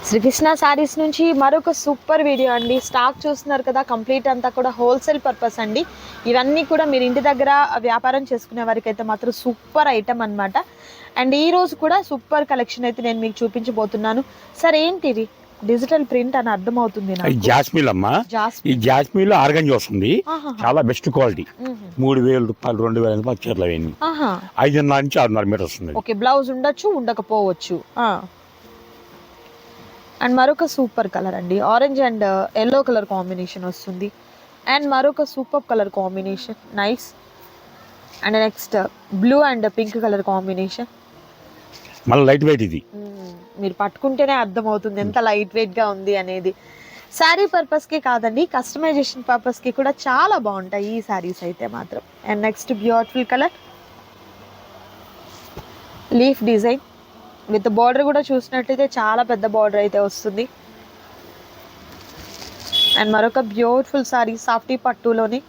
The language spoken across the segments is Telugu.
శ్రీకృష్ణ శారీస్ నుంచి మరొక సూపర్ వీడియో అండి. స్టాక్ చూస్తున్నారు కదా, కంప్లీట్ అంతా కూడా హోల్సేల్ పర్పస్ అండి. ఇవన్నీ కూడా మీరు ఇంటి దగ్గర వ్యాపారం చేసుకునే వారికి అయితే మాత్రం సూపర్ ఐటమ్ అనమాట. అండ్ ఈ రోజు కూడా సూపర్ కలెక్షన్ అయితే నేను మీకు చూపించబోతున్నాను. సార్ ఏంటిది డిజిటల్ ప్రింట్ అని అర్థం అవుతుంది నాకు. జాస్మిల్ అమ్మా, ఈ జాస్మిల్ ఆర్గంజి వస్తుంది, చాలా బెస్ట్ క్వాలిటీ. 3000 రూపాయలు 2000 చీరలు అవన్నీ 5.5 నుంచి 6.5 మీటర్ వస్తుంది. ఓకే, బ్లౌజ్ ఉండొచ్చు ఉండకపోవచ్చు. అండ్ మరొక సూపర్ కలర్ అండి, orange and yellow colour combination వస్తుంది. అండ్ మరొక super colour combination, nice. And next blue and pink colour combination, మళ్ళీ లైట్ వెయిట్. ఇది మీరు పట్టుకుంటేనే అర్థమవుతుంది ఎంత లైట్ వెయిట్గా ఉంది అనేది. శారీ పర్పస్కి కాదండి, కస్టమైజేషన్ పర్పస్కి కూడా చాలా బాగుంటాయి ఈ శారీస్ అయితే మాత్రం. And next beautiful colour leaf design with border కూడా చూసినట్లయితే చాలా పెద్ద బార్డర్ అయితే వస్తుంది. అండ్ మరొక బ్యూటిఫుల్ సారీ సాఫ్టీ పట్టులోని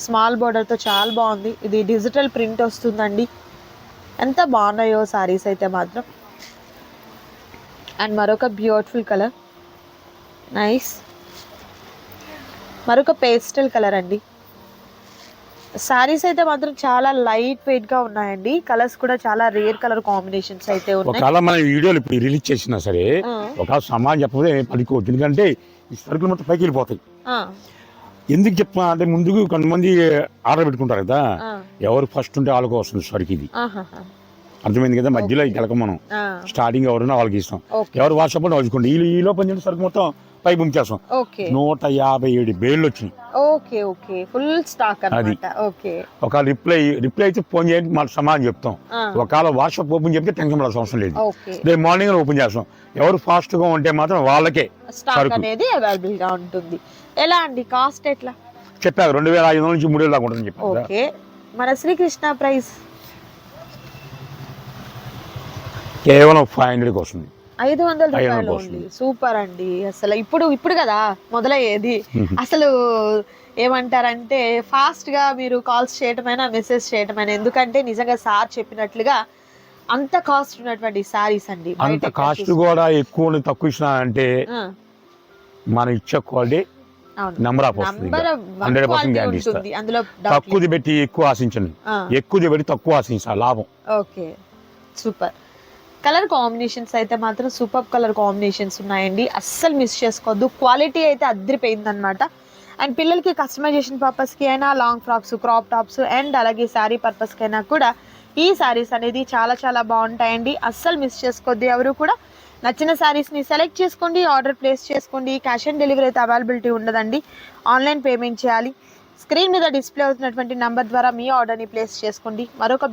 స్మాల్ బార్డర్తో చాలా బాగుంది. ఇది డిజిటల్ ప్రింట్ వస్తుందండి, ఎంత బాగున్నాయో సారీస్ అయితే మాత్రం. అండ్ మరొక బ్యూటిఫుల్ కలర్, నైస్. మరొక పేస్టల్ కలర్ అండి. సారీస్ అయితే మాత్రం చాలా లైట్ వెయిట్ గా ఉన్నాయండి. కలర్స్ కూడా చాలా రేర్ కలర్ కాంబినేషన్స్ అయితే ఉన్నాయి. ఒకవేళ మన వీడియోలు ఇప్పుడు రిలీజ్ చేసినా సరే ఒక సమాజం చెప్పదే పడుకోవచ్చు, ఎందుకంటే ఈ సరుకులు మొత్తం పైకి వెళ్ళిపోతాయి. ఎందుకు చెప్తున్నా అంటే ముందుకు కొంతమంది ఆర్డర్ పెట్టుకుంటారు కదా, ఎవరు ఫస్ట్ ఉంటే వాళ్ళకి వస్తుంది సరుకు. ఇది అర్థమైంది కదా, మధ్యలో గెలక మనం స్టార్టింగ్ ఎవరున్నా వాళ్ళకి ఇస్తాం, ఎవరు వాట్సాప్ లో వాడుకోండి. ఈ లోపల సరుకు మొత్తం పై పంపించేస్తాం. 157 బేళ్ళు వచ్చినాయి. ఓకే ఓకే, ఫుల్ స్టాక్ అన్నమాట. ఓకే, ఒక రిప్లై అయితే ఫోన్ చేయండి, మన సమాధానం చెప్తాం. ఒకవేళ వాట్సాప్ ఓపెన్ చెప్తే టెన్షన్ పడాల్సిన అవసరం లేదు. రేపు మార్నింగ్ ఓపెన్ చేస్తాం. ఎవరు ఫాస్ట్ గా ఉంటే మాత్రం వాళ్ళకే స్టాక్ అనేది అవైలబుల్ గా ఉంటుంది. ఎలా అండి కాస్ట్ ఎట్లా చెప్పారు? 2500 నుంచి 3000 దాకా ఉంటుందని చెప్పారు. ఓకే, మన శ్రీకృష్ణ ప్రైస్ కేవలం 500కి వస్తుంది. 500 రూపాయలు ఓన్లీ. సూపర్ అండి. అసలు ఇప్పుడు కదా మొదలయ్యేది. అసలు ఏమంటారంటే ఫాస్ట్ గా మీరు కాల్స్ చేయటమైనా మెసేజ్ చేయటమైనా, ఎందుకంటే నిజంగా సార్ చెప్పినట్లుగా అంత కాస్ట్ ఉన్నటువంటి సారీస్ అండి. అంత కాస్ట్ కూడా ఎక్కువ తక్కువ ఇచ్చినా అంటే మనం ఇచ్చే క్వాలిటీ నెంబర్ ఆఫ్ వస్తుంది. 100% గ్యారెంటీ ఇస్తుంది. అందులో తక్కువది పెట్టి ఎక్కువ ఆశించండి, ఎక్కువది పెట్టి తక్కువ ఆశించాలి లాభం. ఓకే, సూపర్ కలర్ కాంబినేషన్స్ అయితే మాత్రం సూపర్ కలర్ కాంబినేషన్స్ ఉన్నాయండి. అస్సలు మిస్ చేసుకోవద్దు. క్వాలిటీ అయితే అద్దరిపోయింది అనమాట. అండ్ పిల్లలకి కస్టమైజేషన్ పర్పస్కి అయినా, long frocks, crop tops and అలాగే శారీ పర్పస్కి అయినా కూడా ఈ శారీస్ అనేది చాలా చాలా బాగుంటాయండి. అస్సలు మిస్ చేసుకోవద్దు. ఎవరు కూడా నచ్చిన శారీస్ని సెలెక్ట్ చేసుకోండి, ఆర్డర్ ప్లేస్ చేసుకోండి. క్యాష్ ఆన్ డెలివరీ అయితే అవైలబిలిటీ ఉండదండి, ఆన్లైన్ పేమెంట్ చేయాలి. స్క్రీన్ మీద డిస్ప్లే అవుతున్నటువంటి నంబర్ ద్వారా మీ ఆర్డర్ ని ప్లేస్ చేసుకోండి. మరొక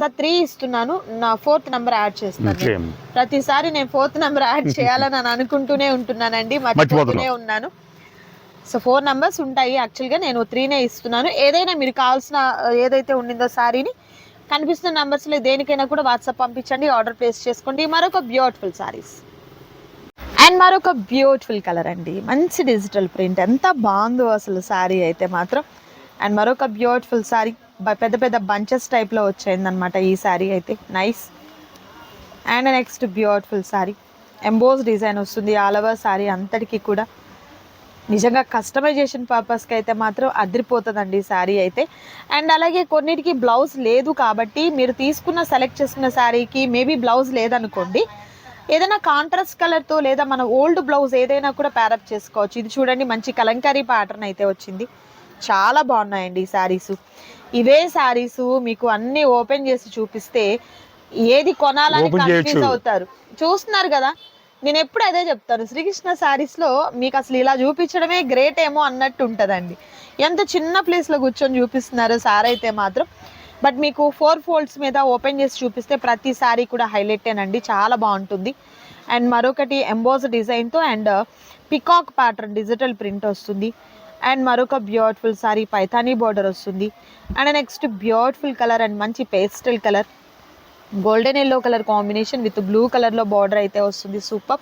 సార్ 3 ఇస్తున్నాను, నా 4th నంబర్ యాడ్ చేస్తాను. ప్రతిసారి నేను 4th నంబర్ యాడ్ చేయాలని అనుకుంటూనే ఉంటున్నానండి, మర్చిపోతూనే ఉన్నాను. సో 4 నంబర్స్ ఉంటాయి. యాక్చువల్గా నేను 3నే ఇస్తున్నాను. ఏదైనా మీరు కావాల్సిన ఏదైతే ఉండిందో సారీని కనిపిస్తున్న నంబర్స్లో దేనికైనా కూడా వాట్సాప్ పంపించండి, ఆర్డర్ ప్లేస్ చేసుకోండి. మరొక బ్యూటిఫుల్ సారీస్ అండ్ మరొక బ్యూటిఫుల్ కలర్ అండి, మంచి డిజిటల్ ప్రింట్, ఎంత బాగుందో అసలు శారీ అయితే మాత్రం. అండ్ మరొక బ్యూటిఫుల్ శారీ, పెద్ద పెద్ద బంచెస్ టైప్లో వచ్చాయిందనమాట ఈ శారీ అయితే, nice. And next beautiful sari, emboss design వస్తుంది ఆల్ ఓవర్ శారీ అంతటికి కూడా. నిజంగా కస్టమైజేషన్ పర్పస్కి అయితే మాత్రం అదిరిపోతుందండి శారీ అయితే. అండ్ అలాగే కొన్నిటికి బ్లౌజ్ లేదు కాబట్టి మీరు సెలెక్ట్ చేసుకున్న శారీకి మేబీ బ్లౌజ్ లేదనుకోండి, ఏదైనా కాంట్రాస్ట్ కలర్తో లేదా మన ఓల్డ్ బ్లౌజ్ ఏదైనా కూడా ప్యారప్ చేసుకోవచ్చు. ఇది చూడండి, మంచి కలంకారీ ప్యాటర్న్ అయితే వచ్చింది, చాలా బాగున్నాయండి ఈ శారీస్. ఇవే శారీస్ మీకు అన్ని ఓపెన్ చేసి చూపిస్తే ఏది కొనాలని కన్ఫ్యూజ్ అవుతారు. చూస్తున్నారు కదా, నేను ఎప్పుడు అదే చెప్తాను, శ్రీకృష్ణ శారీస్లో మీకు అసలు ఇలా చూపించడమే గ్రేట్ ఏమో అన్నట్టు ఉంటుందండి. ఎంత చిన్న ప్లేస్లో కూర్చొని చూపిస్తున్నారు సార్ అయితే మాత్రం. బట్ మీకు 4 ఫోల్డ్స్ మీద ఓపెన్ చేసి చూపిస్తే ప్రతి సారీ కూడా హైలైటేనండి, చాలా బాగుంటుంది. అండ్ మరొకటి ఎంబోస్ డిజైన్తో and peacock pattern digital print వస్తుంది. అండ్ మరొక బ్యూటిఫుల్ సారీ పైథానీ బార్డర్ వస్తుంది. And next beautiful colour and మంచి pastel colour, golden yellow colour combination with blue కలర్లో బార్డర్ అయితే వస్తుంది. సూపర్.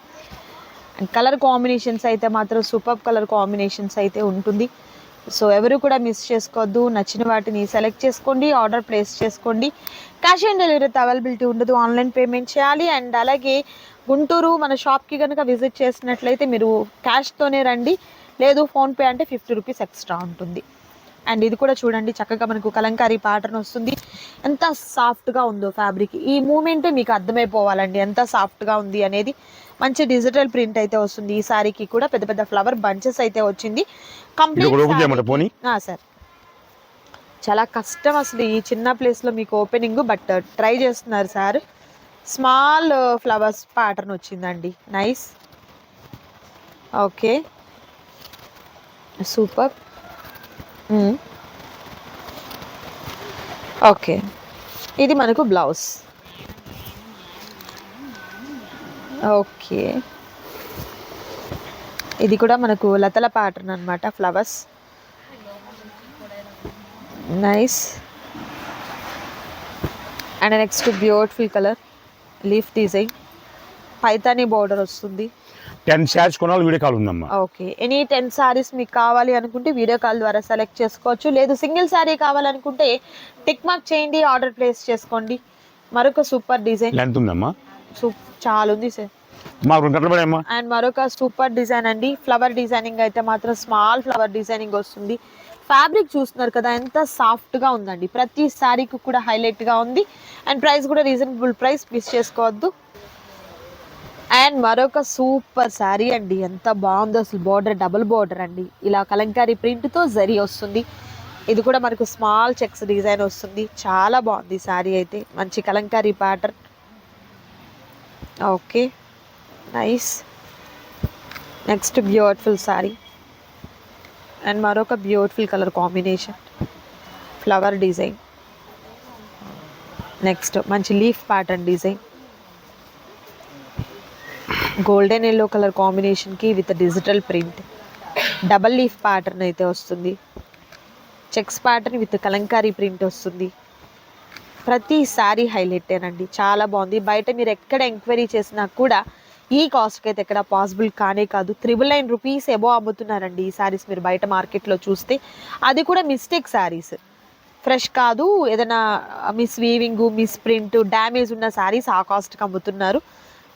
అండ్ కలర్ కాంబినేషన్స్ అయితే మాత్రం సూపర్ కలర్ కాంబినేషన్స్ అయితే ఉంటుంది. సో ఎవరు కూడా మిస్ చేసుకోవద్దు. నచ్చిన వాటిని సెలెక్ట్ చేసుకోండి, ఆర్డర్ ప్లేస్ చేసుకోండి. క్యాష్ ఆన్ డెలివరీ అవైలబిలిటీ ఉండదు, ఆన్లైన్ పేమెంట్ చేయాలి. అండ్ అలాగే గుంటూరు మన షాప్కి కనుక విజిట్ చేసినట్లయితే మీరు క్యాష్తోనే రండి, లేదు ఫోన్పే అంటే 50 రూపీస్ ఎక్స్ట్రా ఉంటుంది. అండ్ ఇది కూడా చూడండి, చక్కగా మనకు కలంకారీ ప్యాటర్న్ వస్తుంది. ఎంత సాఫ్ట్గా ఉందో ఫ్యాబ్రిక్, ఈ మూమెంటే మీకు అర్థమైపోవాలండి ఎంత సాఫ్ట్గా ఉంది అనేది. మంచి డిజిటల్ ప్రింట్ అయితే వస్తుంది. ఈ సారీకి కూడా పెద్ద పెద్ద ఫ్లవర్ బంచెస్ అయితే వచ్చింది. కంప్లీట్ సార్ చాలా కష్టం అసలు ఈ చిన్న ప్లేస్లో మీకు ఓపెనింగ్, బట్ ట్రై చేస్తున్నారు సార్. స్మాల్ ఫ్లవర్స్ ప్యాటర్న్ వచ్చిందండి, నైస్. Okay super. ఓకే ఇది మనకు బ్లౌజ్. ఓకే ఇది కూడా మనకు లతల ప్యాటర్న్ అనమాట, flowers, nice. And next beautiful colour leaf design, Paithani border వస్తుంది. 10 శారీస్ కొనాలి, వీడియో కాల్ ఉందమ్మా. ఓకే ఎనీ 10 శారీస్ మీకు కావాలి అనుకుంటే వీడియో కాల్ ద్వారా సెలెక్ట్ చేసుకోవచ్చు, లేదు సింగిల్ శారీ కావాలనుకుంటే టిక్ మార్క్ చేయండి, ఆర్డర్ ప్లేస్ చేసుకోండి. మరొక సూపర్ డిజైన్, లెంత్ ఉందమ్మా, చాలా ఉంది సార్. అండ్ మరొక సూపర్ డిజైన్ అండి, ఫ్లవర్ డిజైనింగ్ అయితే మాత్రం స్మాల్ ఫ్లవర్ డిజైనింగ్ వస్తుంది. ఫ్యాబ్రిక్ చూస్తున్నారు కదా ఎంత సాఫ్ట్గా ఉందండి, ప్రతి శారీకి కూడా హైలైట్గా ఉంది. అండ్ ప్రైస్ కూడా రీజనబుల్ ప్రైస్, మిస్ చేసుకోవద్దు. అండ్ మరొక సూపర్ శారీ అండి, ఎంత బాగుందో అసలు. బార్డర్ డబుల్ బార్డర్ అండి, ఇలా కలంకారీ ప్రింట్తో జరీ వస్తుంది. ఇది కూడా మనకు స్మాల్ చెక్స్ డిజైన్ వస్తుంది, చాలా బాగుంది శారీ అయితే. మంచి Kalamkari pattern. Okay nice. Next beautiful sari and మరొక beautiful colour combination, flower design. Next మంచి leaf pattern design, golden yellow colour కాంబినేషన్కి with digital print, double leaf pattern అయితే వస్తుంది. Checks pattern with Kalamkari print వస్తుంది. ప్రతి శారీ హైలైటేనండి, చాలా బాగుంది. బయట మీరు ఎక్కడ ఎంక్వైరీ చేసినా కూడా ఈ కాస్ట్కి అయితే ఎక్కడ పాసిబుల్ కానే కాదు. 999 రూపీస్ ఎబో అమ్ముతున్నారండి ఈ శారీస్ మీరు బయట మార్కెట్లో చూస్తే. అది కూడా మిస్టేక్ శారీస్, ఫ్రెష్ కాదు, ఏదైనా miss weaving, miss print, damage ఉన్న శారీస్ ఆ కాస్ట్కి అమ్ముతున్నారు.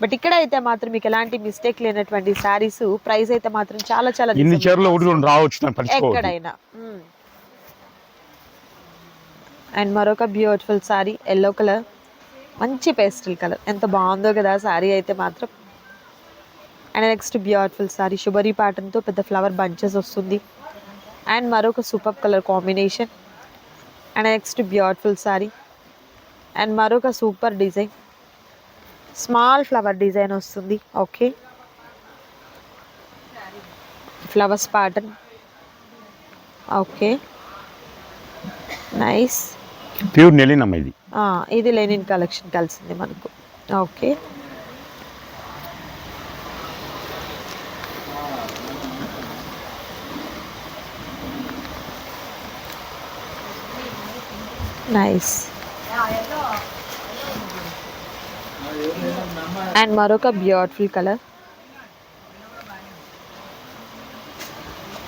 బట్ ఇక్కడ అయితే మాత్రం మీకు ఎలాంటి మిస్టేక్ లేనటువంటి శారీస్, ప్రైస్ అయితే మాత్రం చాలా చాలా ఎక్కడైనా. అండ్ మరొక బ్యూటిఫుల్ శారీ, ఎల్లో కలర్, మంచి పేస్టల్ కలర్, ఎంత బాగుందో కదా శారీ అయితే మాత్రం. అండ్ నెక్స్ట్ బ్యూటిఫుల్ శారీ, షుబరీ ప్యాటర్న్తో పెద్ద ఫ్లవర్ బంచెస్ వస్తుంది. అండ్ మరొక super colour combination. And next beautiful sari and మరొక super design, small flower design వస్తుంది. Okay flowers pattern. Okay nice. Pure linen అమ్మ ఇది. ఇది లెనిన్ కలెక్షన్ కలిసింది మనకు. Okay nice. అండ్ మరొక బ్యూటిఫుల్ కలర్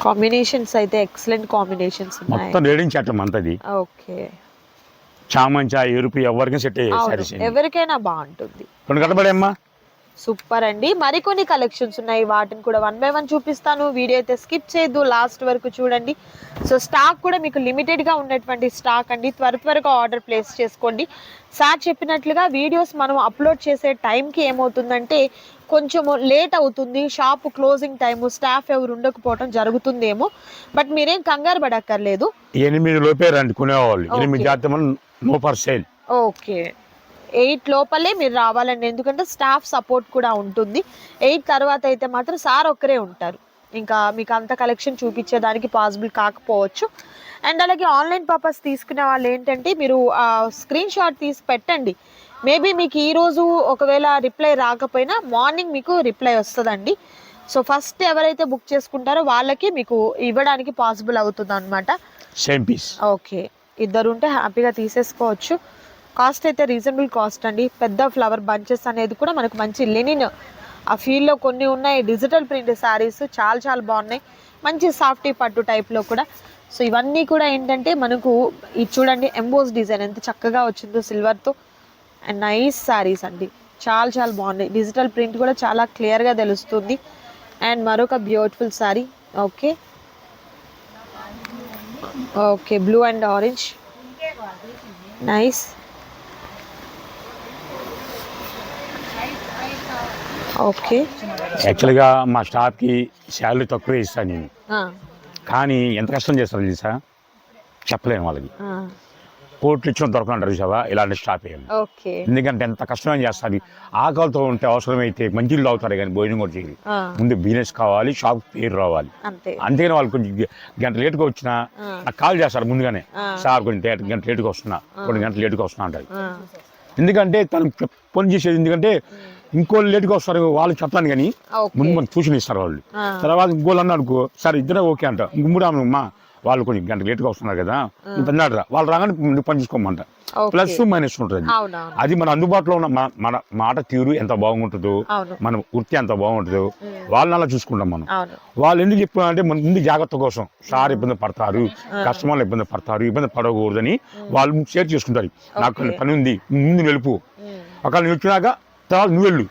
కాంబినేషన్స్ అయితే ఎక్సలెంట్ కాంబినేషన్స్ ఉన్నాయి. మొత్తం రేడింగ్ చాటం అంతది. ఓకే చామంచా ఎరుపు ఎవరికైనా సెట్ అయ్యే ఎవరికైనా బాగుంటుంది. కొన్ని కట్టబడేమ్మా, సూపర్ అండి. మరికొన్ని కలెక్షన్స్ ఉన్నాయి, వాటిని కూడా 1 by 1 చూపిస్తాను. వీడియో అయితే స్కిప్ చేయొద్దు, లాస్ట్ వరకు చూడండి. సో స్టాక్ కూడా మీకు లిమిటెడ్గా ఉన్నటువంటి స్టాక్ అండి, త్వరగా ఆర్డర్ ప్లేస్ చేసుకోండి. సార్ చెప్పినట్లుగా వీడియోస్ మనం అప్లోడ్ చేసే టైంకి ఏమవుతుందంటే కొంచెము లేట్ అవుతుంది, షాప్ క్లోజింగ్ టైము, స్టాఫ్ ఎవరు ఉండకపోవడం జరుగుతుందేమో. బట్ మీరేం కంగారు పడక్కర్లేదు, 8 లోపే రండి కొనేవాళ్ళు. 8 జాతీయ నో ఫర్ సేల్. ఓకే 8 లోపలే మీరు రావాలండి, ఎందుకంటే స్టాఫ్ సపోర్ట్ కూడా ఉంటుంది. 8 తర్వాత అయితే మాత్రం సార్ ఒక్కరే ఉంటారు, ఇంకా మీకు అంత కలెక్షన్ చూపించేదానికి పాసిబుల్ కాకపోవచ్చు. అండ్ అలాగే ఆన్లైన్ పర్పస్ తీసుకునే వాళ్ళు ఏంటంటే మీరు స్క్రీన్ షాట్ తీసి పెట్టండి. మేబీ మీకు ఈరోజు ఒకవేళ రిప్లై రాకపోయినా మార్నింగ్ మీకు రిప్లై వస్తుందండి. సో ఫస్ట్ ఎవరైతే బుక్ చేసుకుంటారో వాళ్ళకి మీకు ఇవ్వడానికి పాసిబుల్ అవుతుంది అనమాట. Same piece. ఓకే ఇద్దరు ఉంటే హ్యాపీగా తీసేసుకోవచ్చు. కాస్ట్ అయితే రీజనబుల్ కాస్ట్ అండి. పెద్ద ఫ్లవర్ బంచెస్ అనేది కూడా మనకు మంచి లెనిన్ ఆ ఫీల్డ్లో కొన్ని ఉన్నాయి. డిజిటల్ ప్రింట్ శారీస్ చాలా బాగున్నాయి, మంచి సాఫ్టీ పట్టు టైప్లో కూడా సో ఇవన్నీ కూడా ఏంటంటే మనకు ఇది చూడండి ఎంబోస్ డిజైన్ ఎంత చక్కగా వచ్చిందో సిల్వర్తో. అండ్ నైస్ శారీస్ అండి, చాలా చాలా బాగున్నాయి. డిజిటల్ ప్రింట్ కూడా చాలా క్లియర్గా తెలుస్తుంది. అండ్ మరొక beautiful sari. Okay okay, blue and orange, nice. Okay, యాక్చువల్గా మా స్టాఫ్కి శాలరీ తక్కువే ఇస్తాను నేను, కానీ ఎంత కష్టం చేస్తారు తెలుసా, చెప్పలేను వాళ్ళకి. కోట్లు ఇచ్చిన దొరకనంటారు చూసావా, ఇలాంటి స్టాఫ్ వేయాలి. ఓకే, ఎందుకంటే ఎంత కష్టమైన చేస్తారు. ఆకలితో ఉంటే అవసరమైతే మంచిళ్ళు అవుతారు కానీ భోజనం కూడా చేయాలి. ముందు బిజినెస్ కావాలి, షాప్ పేరు రావాలి. అంతేగాని వాళ్ళు కొంచెం గంట లేటుగా వచ్చినా నాకు కాల్ చేస్తారు ముందుగానే, సార్ కొంచెం గంట లేటుగా వస్తున్నా, కొన్ని గంటలు లేటుగా వస్తున్నా అంటారు. ఎందుకంటే తను పని చేసేది, ఎందుకంటే ఇంకోళ్ళు లేటుగా వస్తారు వాళ్ళు చెప్పాను కానీ ముందు మనం సూచన ఇస్తారు వాళ్ళు. తర్వాత ఇంకోళ్ళు అన్నా అనుకో, సరే ఇద్దరే ఓకే అంట, ఇంకొమ్ముడు అమ్మా వాళ్ళు కొంచెం గంట లేటుగా వస్తున్నారు కదా, పెద్దరా వాళ్ళు రాగానే నువ్వు పని చేసుకోమంట. ప్లస్ మైనస్ ఉంటుంది. అది మన అందుబాటులో ఉన్న మన మాట తీరు ఎంత బాగుంటుందో, మన వృత్తి ఎంత బాగుంటుందో వాళ్ళని అలా చూసుకుంటాం మనం. వాళ్ళు ఎందుకు చెప్పారంటే మన ముందు జాగ్రత్త కోసం, సార్ ఇబ్బంది పడతారు, కస్టమర్లు ఇబ్బంది పడతారు, ఇబ్బంది పడకూడదని వాళ్ళు షేర్ చేసుకుంటారు. నాకు పని ఉంది ముందు నిలుపు, ఒకవేళ నువ్వు వచ్చినాక తర్వాత నువ్వు వెళ్ళు,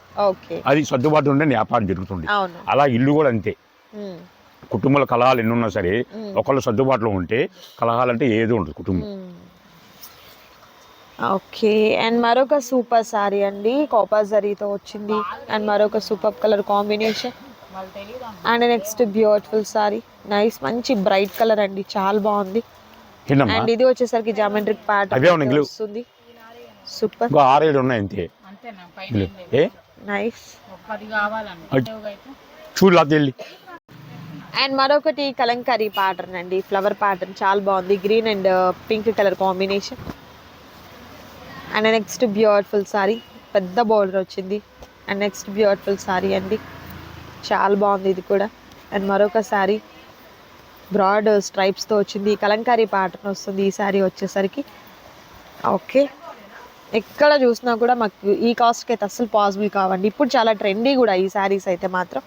అది సర్దుబాటు ఉంటే వ్యాపారం జరుగుతుంది. అలా ఇల్లు కూడా అంతే. కుటుంబంలో కలహాలు ఎన్ని ఉన్నా సరే ఒకళ్ళు సర్దుబాటులో ఉంటే కలహాలంటే ఏదో ఉంటుంది కుటుంబం. ఓకే, అండ్ మరొక సూపర్ సారీ అండి, కాపర్ జరీతో వచ్చింది. అండ్ మరొక super colour combination. And next beautiful sorry, nice, మంచి బ్రైట్ కలర్ అండి, చాలా బాగుంది. అండ్ ఇది వచ్చేసరికి జామెట్రిక్ ప్యాటర్న్ వస్తుంది. సూపర్, 6-7 ఉన్నాయి అంతే. నైస్, చూడు. అండ్ మరొకటి కలంకారీ ప్యాటర్న్ అండి, ఫ్లవర్ ప్యాటర్న్ చాలా బాగుంది, green and pink colour combination. And next beautiful sorry, పెద్ద బోర్డర్ వచ్చింది. అండ్ నెక్స్ట్ బ్యూటిఫుల్ సారీ అండి, చాలా బాగుంది ఇది కూడా. అండ్ మరొక సారీ బ్రాడ్ స్ట్రైప్స్తో వచ్చింది, కలంకారీ ప్యాటర్న్ వస్తుంది ఈ సారీ వచ్చేసరికి. ఓకే, ఎక్కడ చూసినా కూడా మాకు ఈ కాస్ట్కి అయితే అస్సలు పాసిబుల్ కావండి. ఇప్పుడు చాలా ట్రెండీ కూడా ఈ శారీస్ అయితే మాత్రం.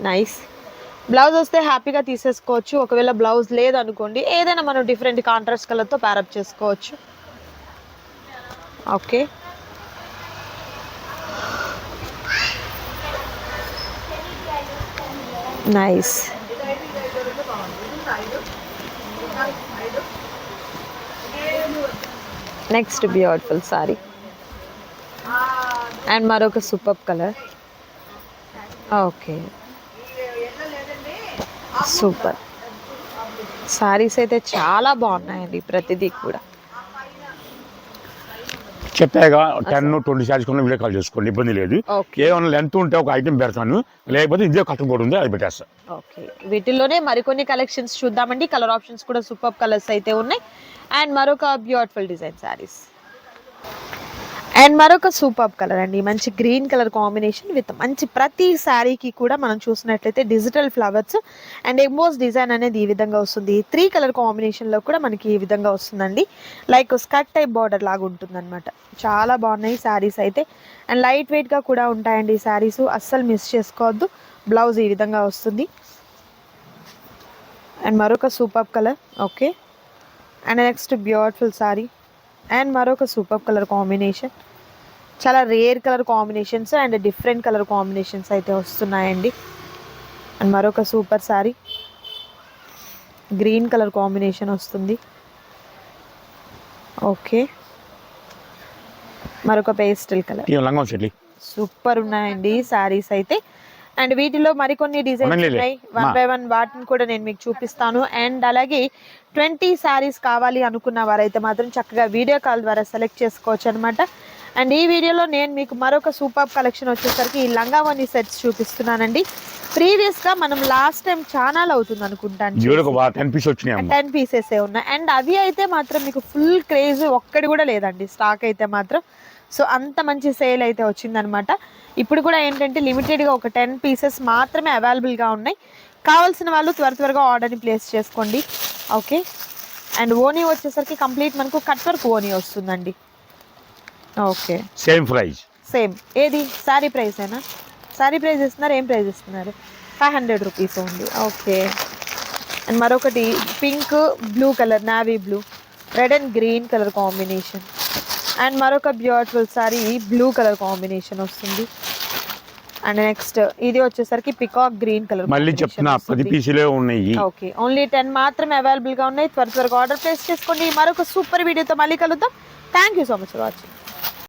నైస్. బ్లౌజ్ వస్తే హ్యాపీగా తీసేసుకోవచ్చు. ఒకవేళ బ్లౌజ్ లేదనుకోండి ఏదైనా మనం డిఫరెంట్ కాంట్రాస్ట్ కలర్తో ప్యారప్ చేసుకోవచ్చు. Okay, nice. Next beautiful sari and మరొక super colour. Okay, super saris అయితే చాలా బాగున్నాయండి ప్రతిదీ కూడా. చెప్పాగా 10-20 శారీస్ కొన్ని వీడియో కాల్ చేసుకోండి, ఇబ్బంది లేదు. ఏమైనా లెంత్ ఉంటే ఒక ఐటెం పెడతాను, లేకపోతే ఇదే కట్టం కూడా ఉంది అది పెట్టేస్తా. ఓకే, వీటిల్లోనే మరికొన్ని కలెక్షన్స్ చూద్దామండి. కలర్ ఆప్షన్స్ కూడా సూపర్ కలర్స్ అయితే ఉన్నాయి. అండ్ మరొక బ్యూటిఫుల్ డిజైన్ శారీస్ అండ్ మరొక సూపర్ కలర్ అండి, మంచి గ్రీన్ కలర్ కాంబినేషన్ విత్ మంచి ప్రతి శారీకి కూడా మనం చూసినట్లయితే digital flowers and emboss design అనేది ఈ విధంగా వస్తుంది. 3 కలర్ కాంబినేషన్లో కూడా మనకి ఈ విధంగా వస్తుందండి, లైక్ స్కర్ట్ టైప్ బార్డర్ లాగా ఉంటుందన్నమాట. చాలా బాగున్నాయి శారీస్ అయితే. అండ్ లైట్ వెయిట్గా కూడా ఉంటాయండి ఈ శారీస్, అస్సలు మిస్ చేసుకోవద్దు. బ్లౌజ్ ఈ విధంగా వస్తుంది. అండ్ మరొక super colour. Okay, and next beautiful sari and మరొక సూపర్ కలర్ కాంబినేషన్. చాలా rare colour combinations and different colour combinations అయితే వస్తున్నాయండి. అండ్ మరొక super sorry green colour combination వస్తుంది. ఓకే, మరొక పేస్టల్ కలర్. సూపర్ ఉన్నాయండి సారీస్ అయితే. అండ్ వీటిలో మరికొన్ని డిజైన్స్ ఉన్నాయి, 1 by 1 వాటిని కూడా నేను మీకు చూపిస్తాను. అండ్ అలాగే 20 శారీస్ కావాలి అనుకున్న వారైతే మాత్రం చక్కగా వీడియో కాల్ ద్వారా సెలెక్ట్ చేసుకోవచ్చు అనమాట. అండ్ ఈ వీడియోలో నేను మీకు మరొక సూపర్ కలెక్షన్ వచ్చేసరికి ఈ లంగావని సెట్స్ చూపిస్తున్నానండి. ప్రీవియస్గా మనం లాస్ట్ టైం ఛానల్ అవుతుంది అనుకుంటాను 10 పీసెస్ ఉన్నాయి. అండ్ అవి అయితే మాత్రం మీకు ఫుల్ క్రేజ్ ఒక్కడి కూడా లేదండి స్టాక్ అయితే మాత్రం. సో అంత మంచి సేల్ అయితే వచ్చిందనమాట. ఇప్పుడు కూడా ఏంటంటే లిమిటెడ్గా ఒక 10 పీసెస్ మాత్రమే అవైలబుల్గా ఉన్నాయి. కావాల్సిన వాళ్ళు త్వరగా ఆర్డర్ని ప్లేస్ చేసుకోండి. ఓకే, అండ్ ఓనీ వచ్చేసరికి కంప్లీట్ మనకు కట్ వర్క్ ఓనీ వస్తుందండి. Okay, same price. సేమ్ ఏది శారీ ప్రైసేనా? శారీ ప్రైస్ ఇస్తున్నారు, ఏం ప్రైస్ ఇస్తున్నారు? 500 రూపీస్ ఉంది. ఓకే, అండ్ మరొకటి pink blue colour, navy blue, red and green colour combination. And మరొక beautiful sari blue colour combination వస్తుంది. అండ్ నెక్స్ట్ ఇది వచ్చేసరికి పికాక్ గ్రీన్ కలర్. మళ్ళీ చెప్తున్నా 10 పీసులే ఉన్నాయి. ఓకే, ఓన్లీ 10 మాత్రమే అవైలబుల్ గా ఉన్నాయి. త్వరగా ఆర్డర్ ప్లేస్ చేసుకోండి. మరొక సూపర్ వీడియోతో మళ్ళీ కలుద్దాం. Thank you so much for watching.